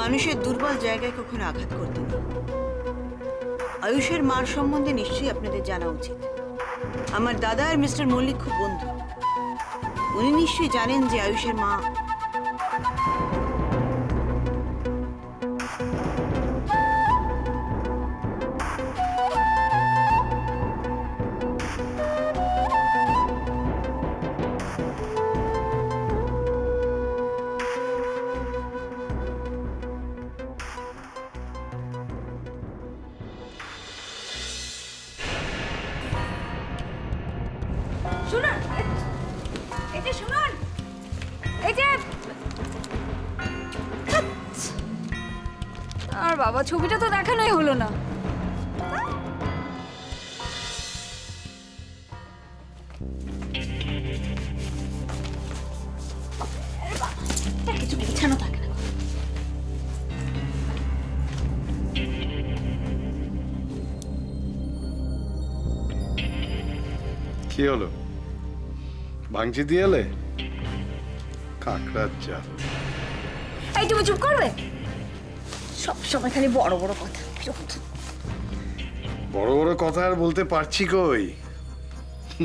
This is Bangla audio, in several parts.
মানুষের দুর্বল জায়গায় কখনো আঘাত করতে নেই। আয়ুষের মার সম্বন্ধে নিশ্চয়ই আপনাদের জানা উচিত। আমার দাদা আর মিস্টার মল্লিক খুব বন্ধু। উনি নিশ্চয়ই জানেন যে আয়ুষের মা শুনুন, এই যে শুনুন, এই যে আর বাবা ছবিটা তো দেখানোই হলো না। কিছু বিছানো থাকে না। কি হলো, ভাঙচি দিয়ে এলে? কাকড়ার চাল। এই তুমি চুপ করবে? সব সময় খালি বড় বড় কথা। বড় বড় কথা আর বলতে পারছি কই।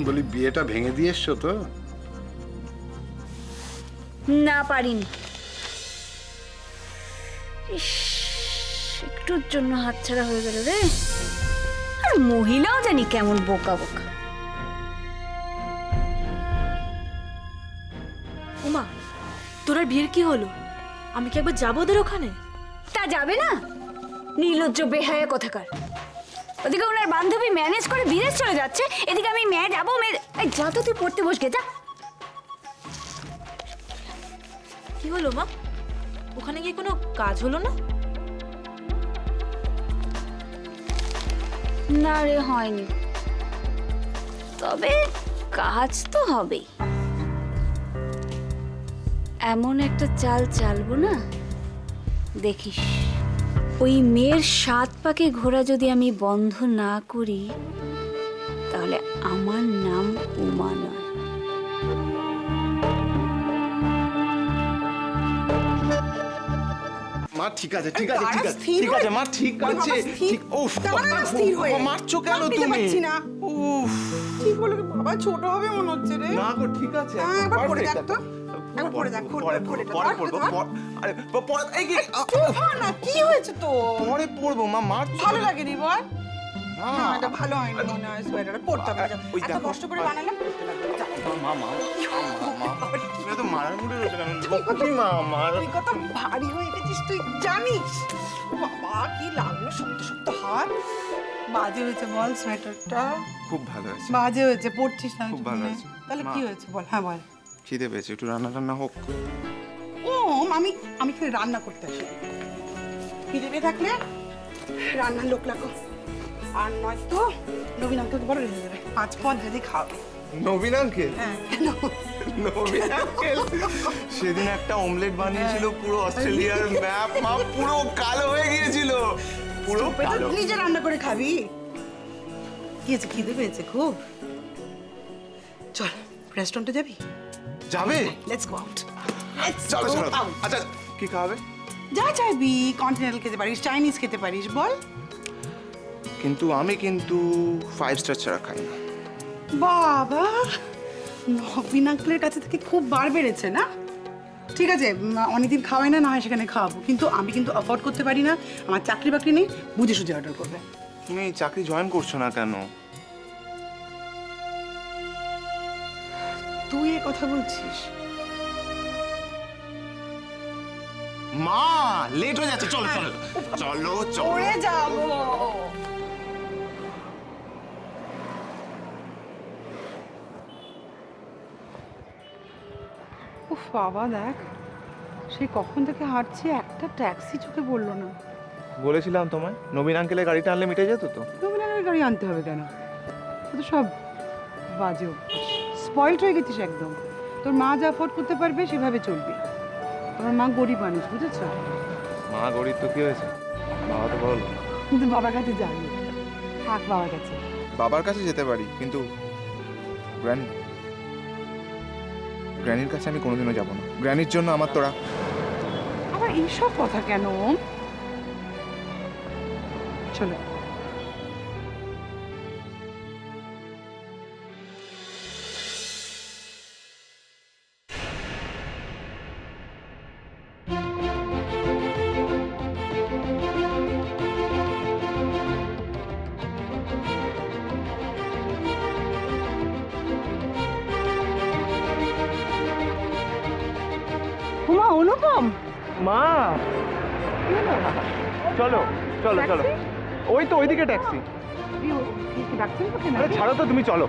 বলি বিয়েটা ভেঙে দিয়ে এসছো তো? না, পারিনি। ইস, একটুর জন্য হাতছাড়া হয়ে গেল রে। আর মহিলাও জানি কেমন বোকা বোকা। উমা, তোর আর বিয়ের কি হলো? আমি কি একবার যাবো ওদের ওখানে? তা যাবে না? নির্লজ্জ বেহায়া কোথাকার। ওদিকে ওনার বান্ধবী ম্যানেজ করে বিদেশ চলে যাচ্ছে, এদিকে আমি মেয়ে যাবো মেয়ে। যা তো তুই পড়তে বসকে যা। কি হলো মা? ওখানে গিয়ে কোনো কাজ হলো না? না রে, হয়নি। তবে কাজ তো হবেই। এমন একটা চাল চালবো না, দেখিস। ওই মেয়ের 7 পাকে ঘোড়া যদি আমি বন্ধ না করি, তাহলে আমার নাম উমা নয়। মা ঠিক আছে, ঠিক আছে, ঠিক আছে, ঠিক আছে মা, ঠিক আছে, ঠিক। উফ, মারছো কেন তুমি? উফ, ঠিক বলো কি বাবা, ছোট হবে মনে হচ্ছে রে। না গো, ঠিক আছে। হ্যাঁ, একবার পড়ে perfect দেখ তো। একবার পড়ে দেখ, পরে পড়বো। আরে পরে এই কি? না, কি হয়েছে তো? পরে পড়বো মা, মারছো। ভালো লাগেনি বল? না, না, এটা ভালো হয়নি মনে হয়। সোয়েটারটা পড়তে হবে। ওই এত দেখো, কষ্ট করে বানালাম। মা তুমি তো মারার মুডে রয়েছে কেন? লক্ষ্মী মা আমার। তুই কত ভারী হয়ে গেছিস তুই জানিস? বাবা কি লাগলো, শক্ত শক্ত হাত। বাজে হয়েছে বল সোয়েটারটা? খুব ভালো হয়েছে। বাজে হয়েছে, পড়ছিস না খুব ভালো শুনে। হয়েছে। তাহলে মা। কি হয়েছে বল? হ্যাঁ বল। খিদে পেয়েছে, একটু রান্না টান্না হোক। ও আমি আমি খালি রান্না করতে আসি। খিদে পেয়ে থাকলে রান্নার লোক লাগো। আর নয়তো নবীন আঙ্কেলকে বড় রেখে দেবে 5 পদ যদি খাবে। নবীন আঙ্কেল? হ্যাঁ কেন? নবীন আঙ্কেল সেদিন একটা অমলেট বানিয়েছিল, পুরো অস্ট্রেলিয়ার ম্যাপ মা পুরো কালো হয়ে গিয়েছিল, পুরো এটা কালো। নিজে রান্না করে খাবি। কি আছে, খিদে পেয়েছে খুব? চল রেস্টুরেন্টে যাবি? যাবে? Let's go out. চলো চলো। আচ্ছা কি খাবে? যা চাইবি, কন্টিনেন্টাল খেতে পারিস, চাইনিজ খেতে পারিস, বল। কিন্তু আমি কিন্তু 5 স্টার ছাড়া খাই না। বাবা, নবীন আঙ্কেলের কাছে থেকে খুব বার বেড়েছে না? ঠিক আছে, অনেকদিন খাওয়াই না, না হয় সেখানে খাওয়াবো, কিন্তু আমি কিন্তু অ্যাফোর্ড করতে পারি না। আমার চাকরি বাকরি নেই, বুঝে সুঝে অর্ডার করবে। তুমি চাকরি জয়েন করছো না কেন? তুই এ কথা বলছিস? মা লেট হয়ে যাচ্ছে, চলো চলো চলো চলো। ওরে যাবো। উফ বাবা, দেখ সেই কখন থেকে হাঁটছি, একটা ট্যাক্সি চোখে পড়লো না। বলেছিলাম তোমায় নবীন আঙ্কেলের গাড়িটা আনলে মিটে যেত তো। নবীন আঙ্কেলের গাড়ি আনতে হবে কেন? ও তো সব বাজে অভ্যাস। স্পয়েলড হয়ে গেছিস একদম। তোর মা যা অ্যাফোর্ড করতে পারবে সেভাবে চলবি। তোমার মা গরিব মানুষ, বুঝেছ? মা গরিব তো কি হয়েছে, বাবা তো বড় লোক। কিন্তু বাবার কাছে যাবি, থাক বাবার কাছে। বাবার কাছে যেতে পারি, কিন্তু গ্র্যানির কাছে আমি কোনোদিনও যাব না। গ্র্যানির জন্য আমার তোরা আবার এইসব কথা কেন? চলো। হুমা, অনুপম, মা চলো চলো চলো, ওই তো ওইদিকে ট্যাক্সি। ডাকছেন তো কেন? আরে ছাড়ো তো, তুমি চলো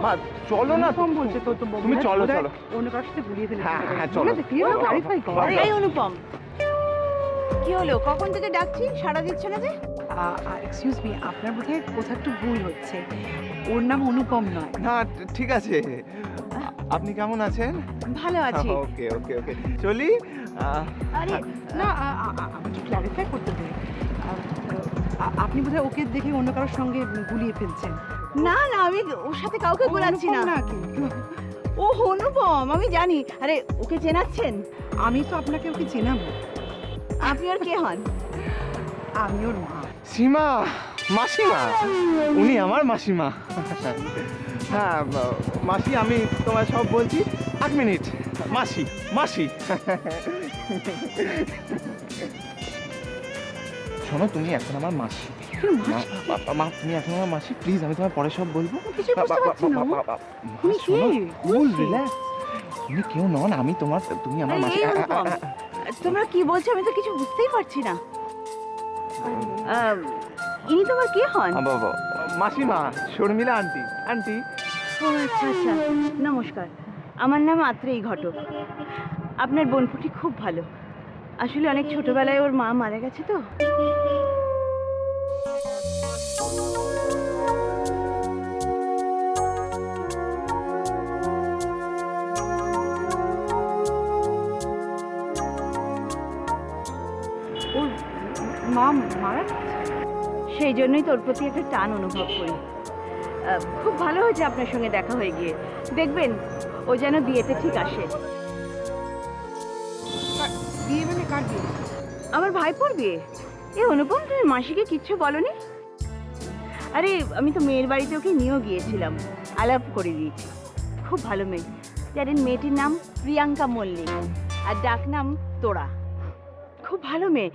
মা, চলো না। কম বলছে তো, তুমি চলো চলো। অন্য কারোর সাথে ঘুরিয়ে ফেলেছে। হ্যাঁ, হ্যাঁ, চলো। ক্লারিফাই কর। এই অনুপম, কি হলো? কখন থেকে ডাকছি, সাড়া দিচ্ছে না যে? এক্সকিউজ মি, আপনার বোধহয় কোথাও একটু ভুল হচ্ছে। ওর নাম অনুপম নয়। না ঠিক আছে, আপনি কেমন আছেন? ভালো আছি। ওকে ওকে ওকে, চলি। আরে না, আমাকে ক্লারিফাই করতে দিন। আপনি বোধহয় ওকে দেখে অন্য কারোর সঙ্গে গুলিয়ে ফেলছেন। না না, আমি ওর সাথে কাউকে গোলাচ্ছি না। ও অনুপম, আমি জানি। আরে ওকে চেনাচ্ছেন? আমি তো আপনাকে ওকে চেনাবো। আপনি ওর কে হন? আমি ওর মা। সীমা, মাসিমা, উনি আমার মাসিমা। হ্যাঁ মাসি, আমি তোমায় সব বলছি। 1 মিনিট। মাসি মাসি, শোনো, তুমি এখন আমার মাসি। মা, তুমি এখন আমার মাসি, প্লিজ। আমি তোমায় পরে সব বলবো। কিছু বুঝতে পারছি না। উনি কে? কুল রিল্যাক্স। তুমি কেউ নন, আমি তোমার, তুমি আমার আরে, মাসি। এই অনুপম, তোমরা কি বলছো? আমি তো কিছু বুঝতেই পারছি না। ইনি তোমার কে হন? বাবা, মাসিমা, শর্মিলা আন্টি। আন্টি, ও আচ্ছা আচ্ছা, নমস্কার। আমার নাম আত্রেয়ী ঘটক। আপনার বোনপুটি খুব ভালো। আসলে অনেক ছোটবেলায় ওর মা মারা গেছে তো। ওর মা মারা গেছে? সেই জন্যই তোর প্রতি একটা টান অনুভব করি। খুব ভালো হয়েছে আপনার সঙ্গে দেখা হয়ে গিয়ে। দেখবেন ও যেন বিয়েতে ঠিক আসে। বিয়ে মানে কার বিয়ে? আমার ভাইপোর বিয়ে। এ অনুপম, তুমি মাসিকে কিচ্ছু বলনি? আরে আমি তো মেয়ের বাড়িতে ওকে নিয়েও গিয়েছিলাম, আলাপ করে দিয়েছি। খুব ভালো মেয়ে। জানেন, মেয়েটির নাম প্রিয়াঙ্কা মল্লিক, আর ডাক নাম তোরা। খুব ভালো মেয়ে।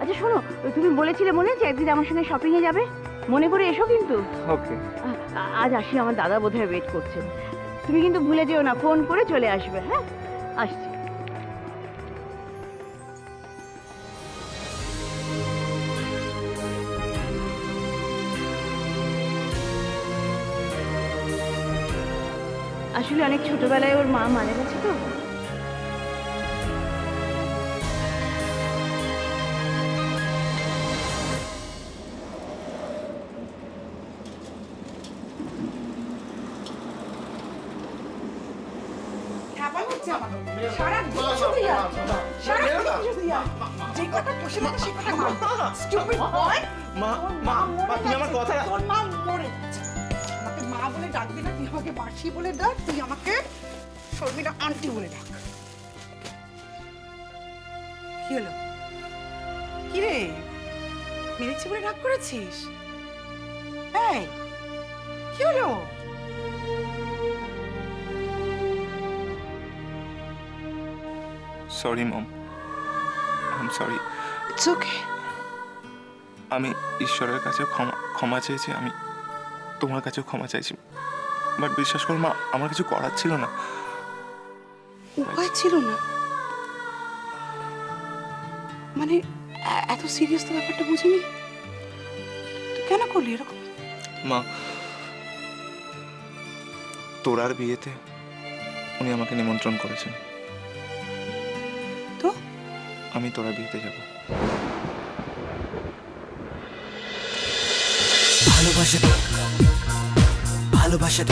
আচ্ছা শোনো, তুমি বলেছিলে মনে আছে একদিন আমার সঙ্গে শপিংয়ে যাবে? মনে করে এসো কিন্তু। ওকে। আজ আসি, আমার দাদা বোধহয় ওয়েট করছেন। তুমি কিন্তু ভুলে যেও না, ফোন করে চলে আসবে। হ্যাঁ, আসছি। আসলে অনেক ছোটবেলায় ওর মা মারা গেছে তো। মা, মা, মা, তুমি আমার কথা তোর মা মরে যাচ্ছে। আমাকে মা বলে ডাকবি না, তুই আমাকে মাসি বলে ডাক, তুই আমাকে শর্মিলা আন্টি বলে ডাক। কি হলো? কি রে, মেরেছি বলে রাগ করেছিস? এই, কি হলো? Sorry mom, I am sorry. It's okay. আমি ঈশ্বরের কাছে ক্ষমা চেয়েছি, আমি তোমার কাছেও ক্ষমা চাইছি। বাট বিশ্বাস করো মা, আমার কিছু করার ছিল না। উপায় ছিল না মানে? এত সিরিয়াস তো ব্যাপারটা বুঝিনি। তুই কেন করলি এরকম? মা, তোরার বিয়েতে উনি আমাকে নিমন্ত্রণ করেছেন, তো আমি তোরার বিয়েতে যাব। ভালোবাসা